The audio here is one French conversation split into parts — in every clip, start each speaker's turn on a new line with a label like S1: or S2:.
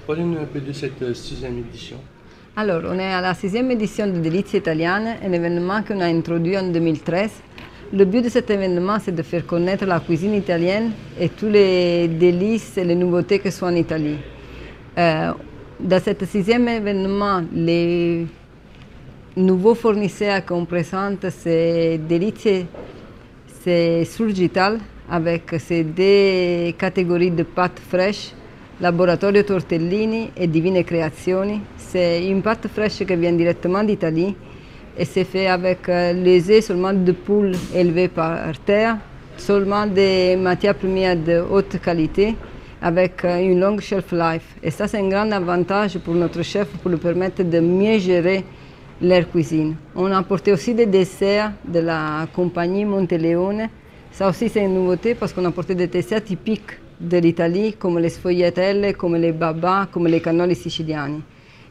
S1: Parlez-nous un peu de cette sixième édition.
S2: Alors, on est à la sixième édition de Delizie Italiane, un événement qu'on a introduit en 2013. Le but de cet événement, c'est de faire connaître la cuisine italienne et tous les délices et les nouveautés qui sont en Italie. Dans ce sixième événement, les nouveaux fournisseurs qu'on présente, c'est Delizie, c'est Surgital, avec ces deux catégories de pâtes fraîches, Laboratorio Tortellini et Divine Creazioni. C'est une pâte fraîche qui vient directement d'Italie et c'est fait avec les œufs seulement de poules élevés par terre, seulement des matières premières de haute qualité, avec une longue shelf life. Et ça, c'est un grand avantage pour notre chef pour lui permettre de mieux gérer leur cuisine. On a apporté aussi des desserts de la compagnie Monteleone. Ça aussi, c'est une nouveauté parce qu'on a apporté des desserts typiques de l'Italie, comme les sfogliatelle, comme les babà, comme les cannoli siciliani.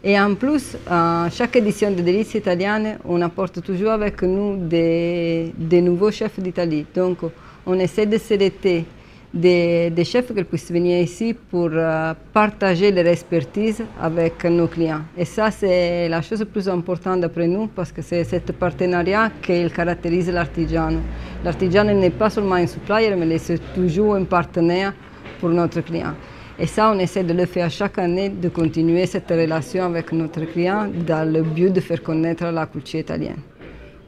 S2: Et en plus, à chaque édition de Delizie Italiane, on apporte toujours avec nous des nouveaux chefs d'Italie. Donc, on essaie de sélectionner des chefs qui puissent venir ici pour partager leur expertise avec nos clients. Et ça, c'est la chose la plus importante d'après nous parce que c'est ce partenariat qui caractérise l'artigiano. L'artigiano n'est pas seulement un supplier, mais c'est toujours un partenaire pour notre client. Et ça, on essaie de le faire chaque année, de continuer cette relation avec notre client dans le but de faire connaître la culture italienne.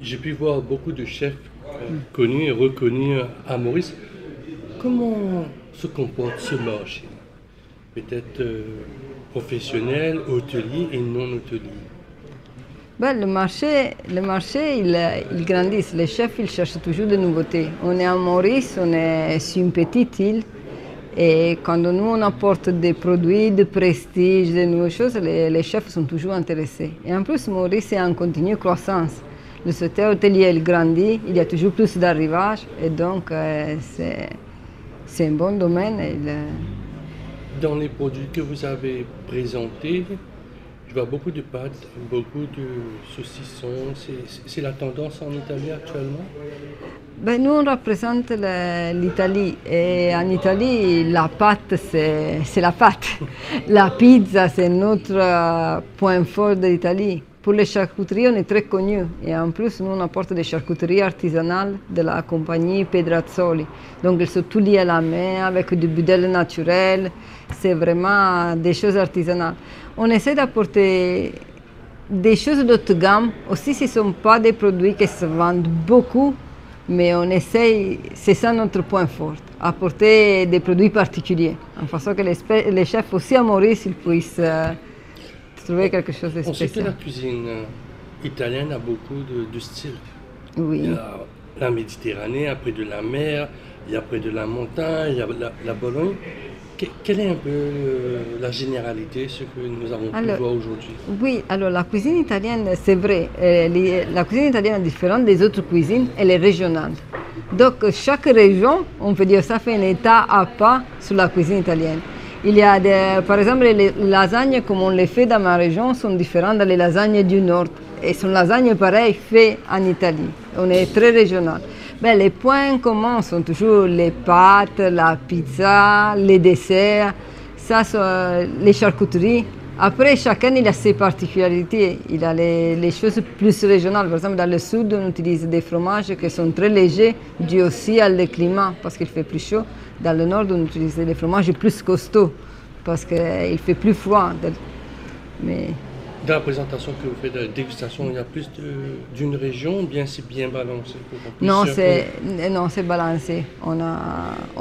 S1: J'ai pu voir beaucoup de chefs connus et reconnus à Maurice. Comment se comporte ce marché? Peut-être professionnel, hôtelier et non hôtelier.
S2: Ben, le marché il grandit. Les chefs ils cherchent toujours des nouveautés. On est à Maurice, on est sur une petite île. Et quand nous on apporte des produits de prestige, de nouvelles choses, les chefs sont toujours intéressés. Et en plus, Maurice est en continue croissance. Le secteur hôtelier il grandit, il y a toujours plus d'arrivages et donc c'est un bon domaine.
S1: Dans les produits que vous avez présentés, je vois beaucoup de pâtes, beaucoup de saucissons. C'est la tendance en Italie actuellement?
S2: Ben, nous, on représente l'Italie et en Italie, la pâte, c'est la pâte. La pizza, c'est notre point fort de l'Italie. Pour les charcuteries, on est très connus et en plus, nous, on apporte des charcuteries artisanales de la compagnie Pedrazzoli. Donc, elles sont toutes liées à la main avec du budel naturel. C'est vraiment des choses artisanales. On essaie d'apporter des choses d'autre gamme. Aussi, ce ne sont pas des produits qui se vendent beaucoup, mais on essaye, c'est ça notre point fort, apporter des produits particuliers, en façon que les chefs aussi à Maurice ils puissent trouver quelque chose de spécial.
S1: On sait que la cuisine italienne a beaucoup de styles.
S2: Oui.
S1: Il y a la Méditerranée, après de la mer, il y a après de la montagne, il y a la Bologne. Quelle est un peu la généralité, ce que nous avons pu voir aujourd'hui?
S2: Oui, alors la cuisine italienne, c'est vrai, la cuisine italienne est différente des autres cuisines, elle est régionale. Donc chaque région, on peut dire ça fait un état à part sur la cuisine italienne. Il y a par exemple les lasagnes comme on les fait dans ma région sont différentes des lasagnes du nord. Et sont lasagnes pareilles faites en Italie. On est très régional. Ben, les points communs sont toujours les pâtes, la pizza, les desserts, ça sont les charcuteries. Après, chacun il a ses particularités. Il a les choses plus régionales. Par exemple, dans le sud, on utilise des fromages qui sont très légers, dû aussi au climat, parce qu'il fait plus chaud. Dans le nord, on utilise des fromages plus costauds, parce qu'il fait plus froid. Mais...
S1: Dans la présentation que vous faites de la dégustation, il y a plus d'une région, bien c'est bien balancé?
S2: Non, c'est balancé. On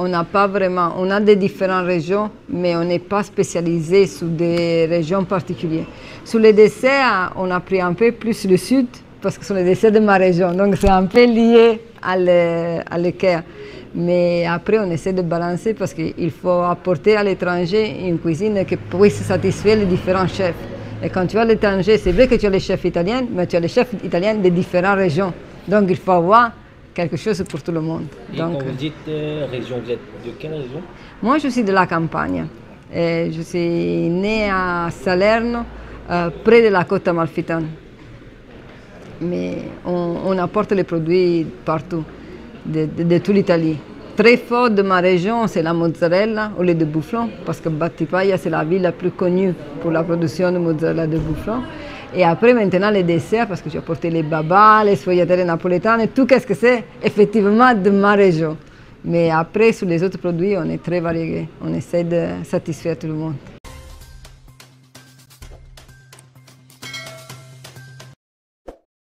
S2: n'a pas vraiment, on a des différentes régions, mais on n'est pas spécialisé sur des régions particulières. Sur les desserts, on a pris un peu plus le sud, parce que ce sont les desserts de ma région, donc c'est un peu lié à l'équerre. Mais après, on essaie de balancer parce qu'il faut apporter à l'étranger une cuisine qui puisse satisfaire les différents chefs. Et quand tu vas à l'étranger, c'est vrai que tu as les chefs italiens, mais tu as les chefs italiens de différentes régions. Donc il faut avoir quelque chose pour tout le monde.
S3: Et quand vous dites région, vous êtes de quelle région?
S2: Moi, je suis de la campagne. Et je suis née à Salerno, près de la côte amalfitane. Mais on apporte les produits partout, de toute l'Italie. très fort de ma région, c'est la mozzarella au lait de bouffon, parce que Battipaglia, c'est la ville la plus connue pour la production de mozzarella de bouffon. Et après, maintenant, les desserts, parce que j'ai apporté les babas, les sfogliatelle napoletane, tout ce que c'est effectivement de ma région. Mais après, sur les autres produits, on est très variés. On essaie de satisfaire tout le monde.